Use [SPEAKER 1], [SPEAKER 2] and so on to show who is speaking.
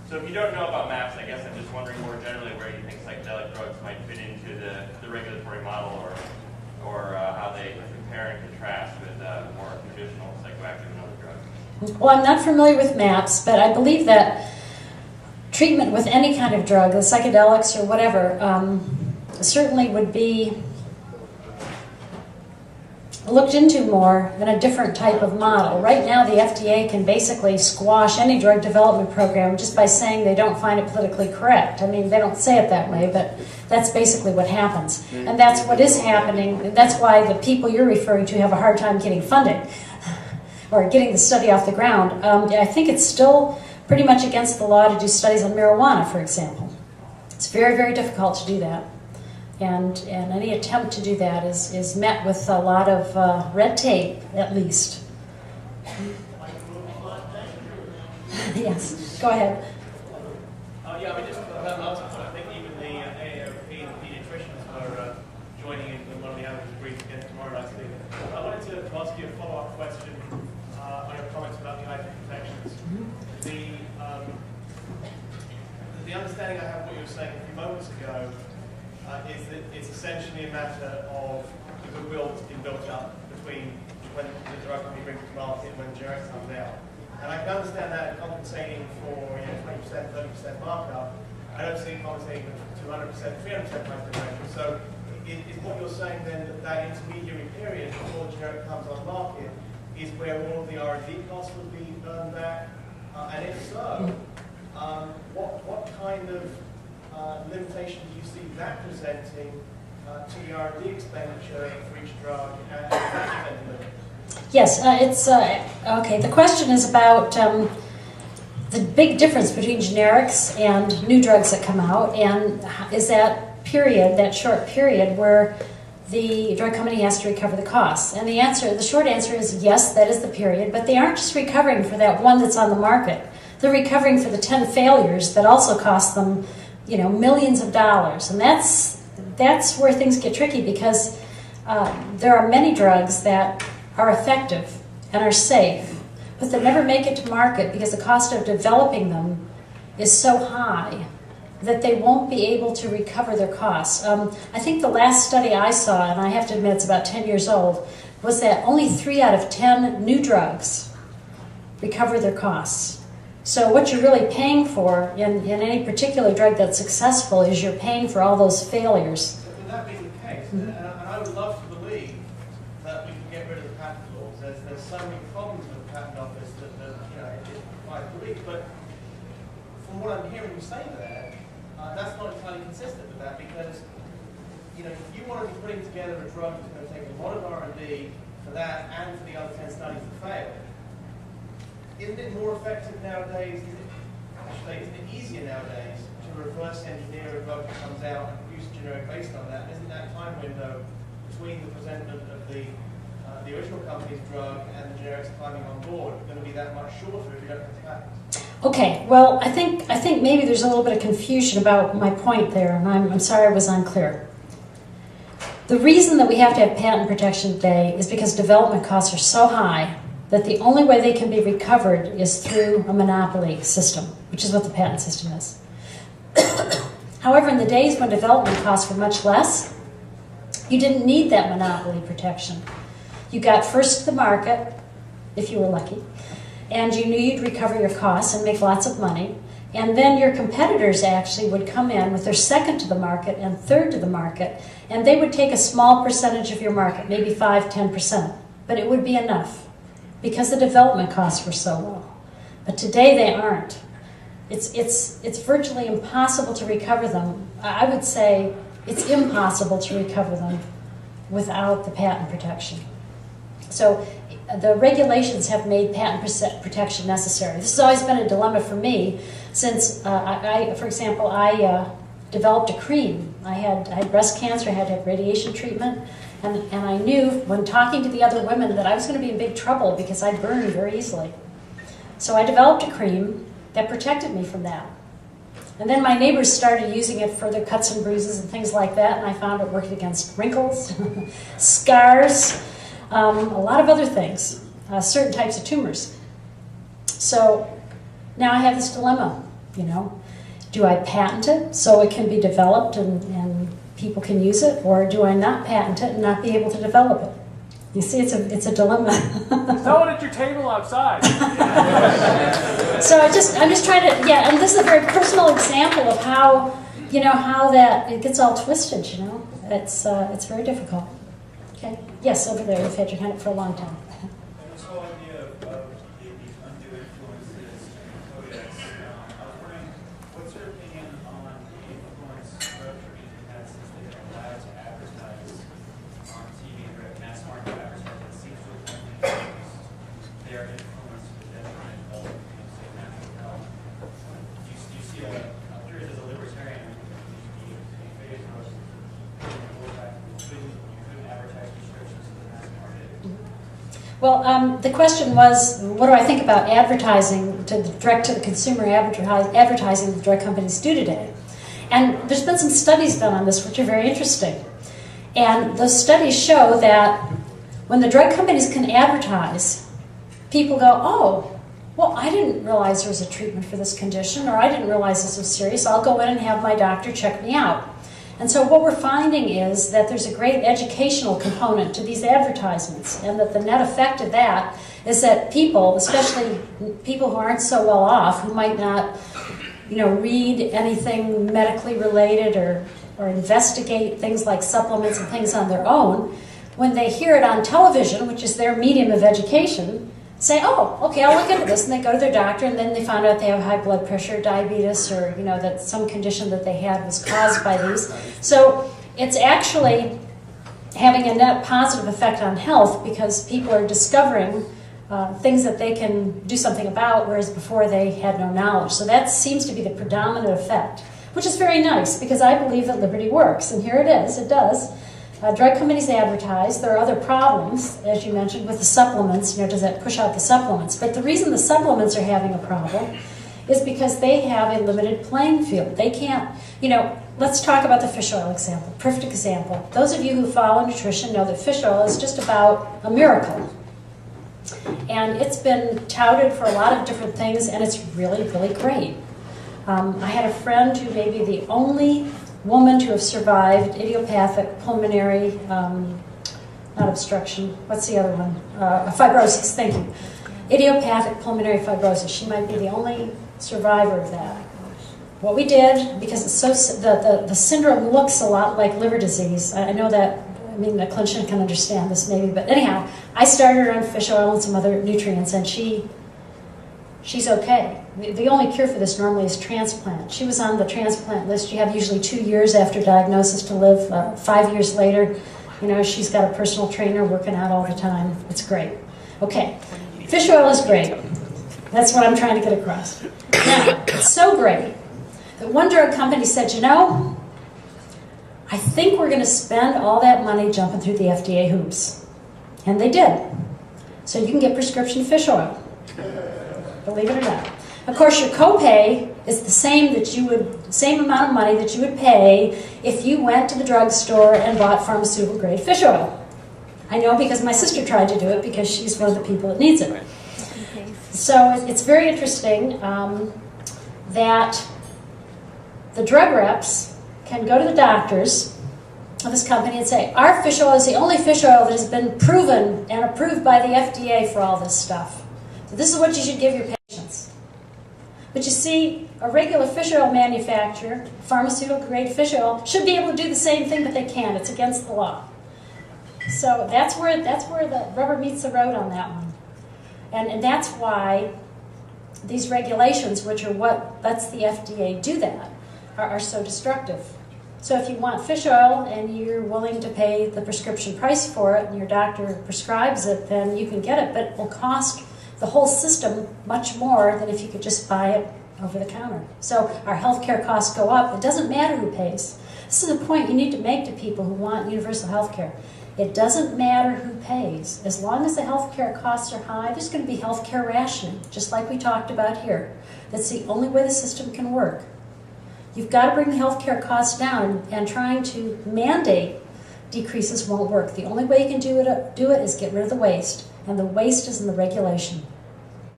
[SPEAKER 1] So if you don't know about MAPS, I guess I'm just wondering more generally where you think psychedelic drugs might fit into the regulatory model, or how they compare and contrast with more traditional psychoactive and other drugs.
[SPEAKER 2] Well, I'm not familiar with MAPS, but I believe that treatment with any kind of drug, the psychedelics or whatever, certainly would be looked into more in a different type of model. Right now, the FDA can basically squash any drug development program just by saying they don't find it politically correct. I mean, they don't say it that way, but that's basically what happens. And that's what is happening, and that's why the people you're referring to have a hard time getting funding or getting the study off the ground. I think it's still pretty much against the law to do studies on marijuana, for example. It's very, very difficult to do that. And any attempt to do that is met with a lot of red tape, at least. Yes, go ahead.
[SPEAKER 3] Yeah, I mean, just about last point, I think even the AAOP and the pediatricians are joining in one of the analyst briefs again tomorrow, I think. I wanted to ask you a follow-up question on your comments about the IP protections. The understanding I have of what you were saying a few moments ago is that it's essentially a matter of the goodwill that's been built up between when the drug company brings it to market and when the generic comes out. And I can understand that compensating for 20%, 30% markup. I don't see it compensating for 200%, 300% price differential. So is what you're saying then that intermediary period before the generic comes on market is where all of the R&D costs would be earned back? And if so, what kind of limitation do you see that presenting to the R&D expenditure for each drug and the limit?
[SPEAKER 2] Yes, it's okay. The question is about the big difference between generics and new drugs that come out, and is that period, that short period, where the drug company has to recover the costs. And the short answer is yes, that is the period, but they aren't just recovering for that one that's on the market. They're recovering for the 10 failures that also cost them, millions of dollars. And that's where things get tricky, because there are many drugs that are effective and are safe, but that never make it to market because the cost of developing them is so high that they won't be able to recover their costs. I think the last study I saw, and I have to admit it's about 10 years old, was that only 3 out of 10 new drugs recover their costs. So what you're really paying for in any particular drug that's successful is you're paying for all those failures.
[SPEAKER 3] Would that be the case? And I would love to believe that we can get rid of the patent laws. There's so many problems with the patent office that it's quite a belief. But from what I'm hearing you say there, that's not entirely consistent with that, because if you want to be putting together a drug that's going to take a lot of R&D for that and for the other 10 studies that fail, isn't it more effective nowadays? Isn't it easier nowadays to reverse engineer a drug that comes out and produce a generic based on that? Isn't that time window between the presentment of the original company's drug and the generics climbing on board going to be that much shorter if you don't have the patents?
[SPEAKER 2] Okay, well, I think maybe there's a little bit of confusion about my point there, and I'm sorry I was unclear. The reason that we have to have patent protection today is because development costs are so high that the only way they can be recovered is through a monopoly system, which is what the patent system is. However, in the days when development costs were much less, you didn't need that monopoly protection. You got first to the market, if you were lucky, and you knew you'd recover your costs and make lots of money, and then your competitors actually would come in with their second to the market and third to the market, and they would take a small percentage of your market, maybe 5–10%, but it would be enough, because the development costs were so low. But today they aren't. It's virtually impossible to recover them. I would say it's impossible to recover them without the patent protection. So the regulations have made patent protection necessary. This has always been a dilemma for me since, for example, I developed a cream. I had breast cancer, I had to have radiation treatment, and I knew when talking to the other women that I was going to be in big trouble because I burned very easily. So I developed a cream that protected me from that. And then my neighbors started using it for their cuts and bruises and things like that, and I found it worked against wrinkles, scars, a lot of other things, certain types of tumors. So now I have this dilemma. you know? Do I patent it so it can be developed and people can use it, or do I not patent it and not be able to develop it? You see, it's a dilemma.
[SPEAKER 4] Sell it at your table outside.
[SPEAKER 2] So I'm just trying to, yeah, and this is a very personal example of how, you know, how that, it gets all twisted, you know? It's very difficult. Okay? Yes, over there, you've had your hand up for a long time.
[SPEAKER 5] This whole idea of the undue influences and codex, I was wondering, what's your opinion on the influence drug companies have had since they've been allowed to advertise on TV and direct mass market advertising? It seems to have increased their influence to the detriment of, say, natural health. Do you see I'm curious as a libertarian, would you be in favor of you couldn't advertise prescriptions to the mass market?
[SPEAKER 2] Well, the question was, what do I think about advertising, direct-to-the-consumer advertising that drug companies do today? And there's been some studies done on this, which are very interesting. And those studies show that when the drug companies can advertise, people go, oh, well, I didn't realize there was a treatment for this condition, or I didn't realize this was serious. I'll go in and have my doctor check me out. And so what we're finding is that there's a great educational component to these advertisements, and that the net effect of that is that people, especially people who aren't so well off, who might not, you know, read anything medically related or investigate things like supplements and things on their own, when they hear it on television, which is their medium of education, say, oh, okay, I'll look into this, and they go to their doctor, and then they find out they have high blood pressure, diabetes, or, you know, that some condition that they had was caused by these. So it's actually having a net positive effect on health, because people are discovering things that they can do something about, whereas before they had no knowledge. So that seems to be the predominant effect, which is very nice, because I believe that liberty works, and here it is, it does. Drug companies advertise. There are other problems, as you mentioned, with the supplements. You know, does that push out the supplements? But the reason the supplements are having a problem is because they have a limited playing field. They can't, you know, let's talk about the fish oil example, perfect example. Those of you who follow nutrition know that fish oil is just about a miracle. And it's been touted for a lot of different things, and it's really, really great. I had a friend who may be the only woman to have survived idiopathic pulmonary, not obstruction, what's the other one? Fibrosis, thank you. Idiopathic pulmonary fibrosis. She might be the only survivor of that. What we did, because it's so, the syndrome looks a lot like liver disease. I know that, I mean, a clinician can understand this maybe, but anyhow, I started her on fish oil and some other nutrients, and she's okay. The only cure for this normally is transplant. She was on the transplant list. You have usually 2 years after diagnosis to live. 5 years later, you know, she's got a personal trainer working out all the time. It's great. Okay, fish oil is great. That's what I'm trying to get across. Now, it's so great that one drug company said, you know, I think we're going to spend all that money jumping through the FDA hoops. And they did. So you can get prescription fish oil. Believe it or not. Of course, your copay is the same amount of money that you would pay if you went to the drugstore and bought pharmaceutical grade fish oil. I know because my sister tried to do it because she's one of the people that needs it. So it's very interesting that the drug reps can go to the doctors of this company and say, our fish oil is the only fish oil that has been proven and approved by the FDA for all this stuff. So this is what you should give your patients. But you see, a regular fish oil manufacturer, pharmaceutical grade fish oil, should be able to do the same thing, but they can't. It's against the law. So that's where the rubber meets the road on that one. And that's why these regulations, which are what lets the FDA do that, are so destructive. So if you want fish oil and you're willing to pay the prescription price for it and your doctor prescribes it, then you can get it, but it will cost the whole system much more than if you could just buy it over the counter. So our healthcare costs go up. It doesn't matter who pays. This is a point you need to make to people who want universal healthcare. It doesn't matter who pays. As long as the healthcare costs are high, there's going to be healthcare rationing, just like we talked about here. That's the only way the system can work. You've got to bring the healthcare costs down, and trying to mandate decreases won't work. The only way you can do it is get rid of the waste, and the waste is in the regulation.